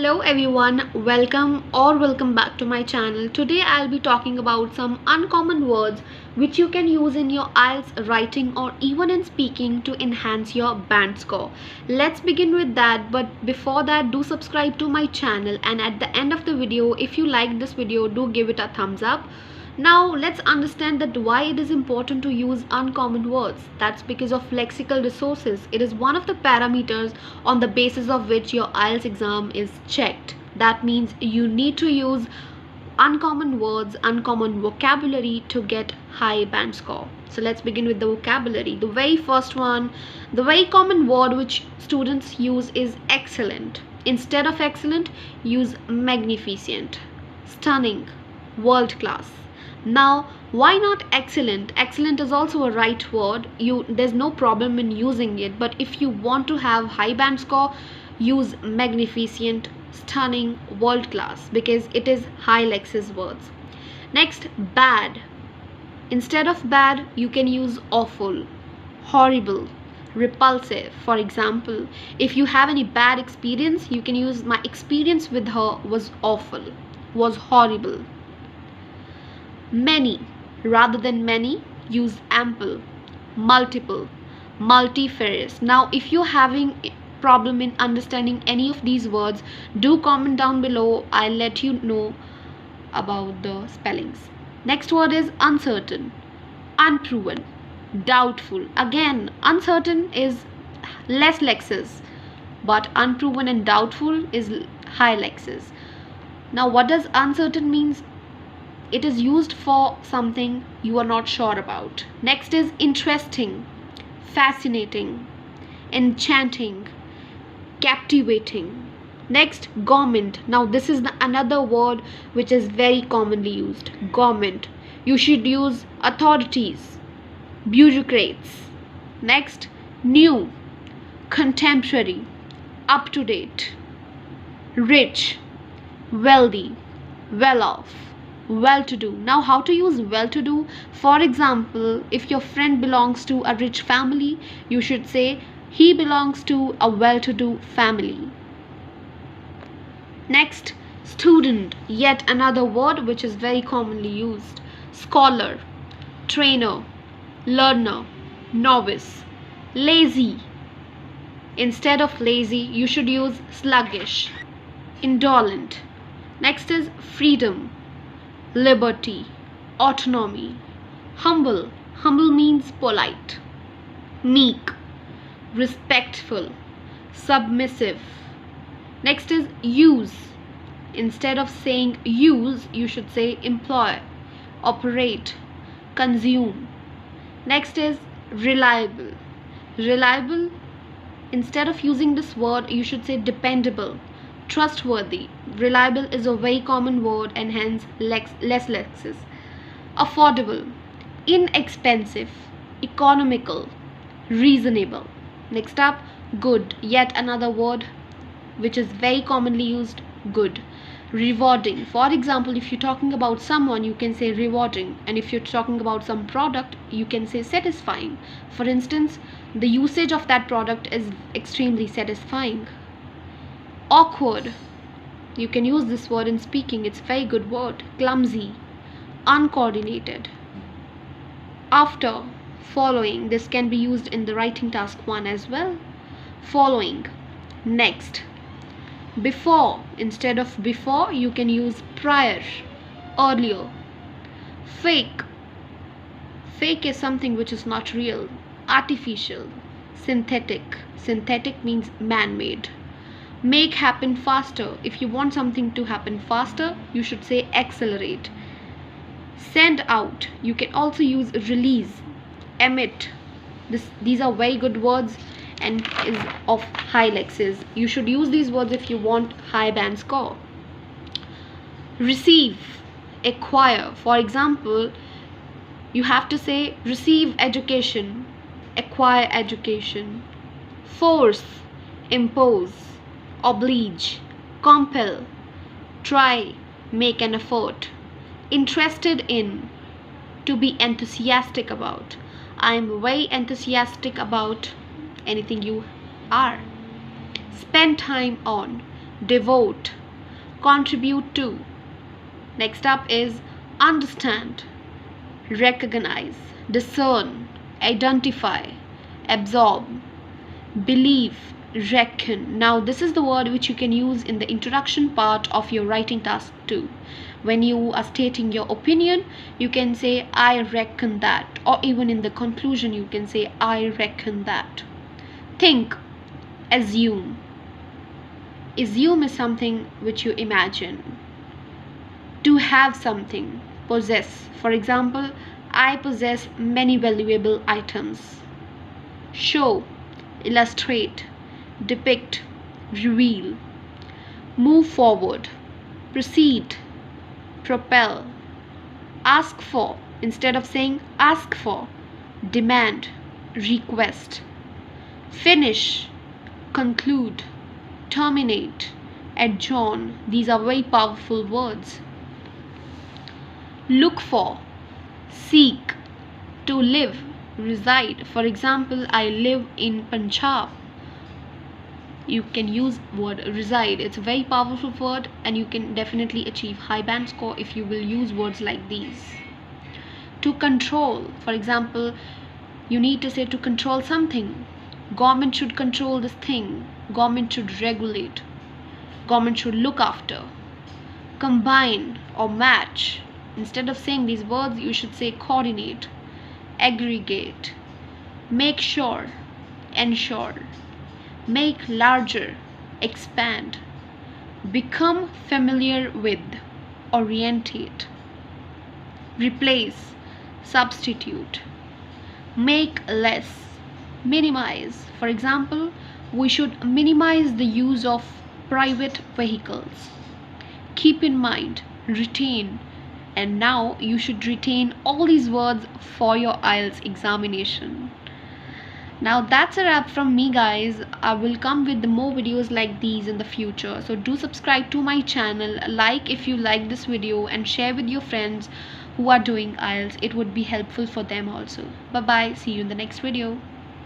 Hello everyone, welcome back to my channel. Today I'll be talking about some uncommon words which you can use in your IELTS writing or even in speaking to enhance your band score. Let's begin with that, but before that do subscribe to my channel, and at the end of the video, if you like this video, do give it a thumbs up. Now let's understand that why it is important to use uncommon words. That's because of lexical resources. It is one of the parameters on the basis of which your IELTS exam is checked. That means you need to use uncommon words, uncommon vocabulary to get high band score. So let's begin with the vocabulary. The very first one, the very common word which students use is excellent. Instead of excellent, use magnificent, stunning, world class. Now, why not excellent? Excellent is also a right word. There's no problem in using it, but if you want to have high band score, use magnificent, stunning, world class, because it is high lexis words. Next, bad. Instead of bad, you can use awful, horrible, repulsive. For example, if you have any bad experience, you can use my experience with her was awful, was horrible. Many. Rather than many, use ample, multiple, multifarious. Now if you're having problem in understanding any of these words, do comment down below. I'll let you know about the spellings. Next word is uncertain, unproven, doubtful. Again, uncertain is less lexis, but unproven and doubtful is high lexis. Now what does uncertain means? It is used for something you are not sure about. Next is interesting, fascinating, enchanting, captivating. Next, government. Now this is another word which is very commonly used. Government. You should use authorities, bureaucrats. Next, new, contemporary, up to date, rich, wealthy, well off, well-to-do. Now how to use well-to-do? For example, if your friend belongs to a rich family, you should say he belongs to a well-to-do family. Next, student. Yet another word which is very commonly used. Scholar, trainer, learner, novice, lazy. Instead of lazy, you should use sluggish, indolent. Next is freedom, liberty, autonomy. Humble. Humble means polite, meek, respectful, submissive. Next is use. Instead of saying use, you should say employ, operate, consume. Next is reliable. Reliable, instead of using this word, you should say dependable, trustworthy. Reliable is a very common word and hence less lexis. Affordable, inexpensive, economical, reasonable. Next up, good. Yet another word which is very commonly used, good. Rewarding. For example, if you're talking about someone, you can say rewarding, and if you're talking about some product, you can say satisfying. For instance, the usage of that product is extremely satisfying. Awkward. You can use this word in speaking. It's a very good word. Clumsy, uncoordinated. After, following. This can be used in the writing task 1 as well. Following. Next. Before. Instead of before, you can use prior, earlier. Fake. Fake is something which is not real. Artificial, synthetic. Synthetic means man-made. Make happen faster. If you want something to happen faster, you should say accelerate. Send out. You can also use release, emit. These are very good words and is of high lexis. You should use these words if you want high band score. Receive, acquire. For example, you have to say receive education, acquire education. Force, impose, oblige, compel, try, make an effort. Interested in, to be enthusiastic about. I am very enthusiastic about anything you are. Spend time on, devote, contribute to. Next up is understand, recognize, discern, identify, absorb, believe, reckon. Now this is the word which you can use in the introduction part of your writing task too. When you are stating your opinion, you can say I reckon that, or even in the conclusion you can say I reckon that. Think, assume. Assume is something which you imagine. To have something, possess. For example, I possess many valuable items. Show, illustrate, depict, reveal. Move forward, proceed, propel. Ask for, instead of saying ask for, demand, request. Finish, conclude, terminate, adjourn. These are very powerful words. Look for, seek, to live, reside. For example, I live in Punjab. You can use word reside. It's a very powerful word and you can definitely achieve high band score if you will use words like these. To control, for example, you need to say to control something. Government should control this thing. Government should regulate. Government should look after. Combine or match. Instead of saying these words, you should say coordinate, aggregate, make sure, ensure, make larger, expand, become familiar with, orientate, replace, substitute, make less, minimize. For example, we should minimize the use of private vehicles. Keep in mind, retain, and now you should retain all these words for your IELTS examination. Now that's a wrap from me, guys. I will come with the more videos like these in the future, so do subscribe to my channel, like if you like this video, and share with your friends who are doing IELTS. It would be helpful for them also. Bye bye, see you in the next video.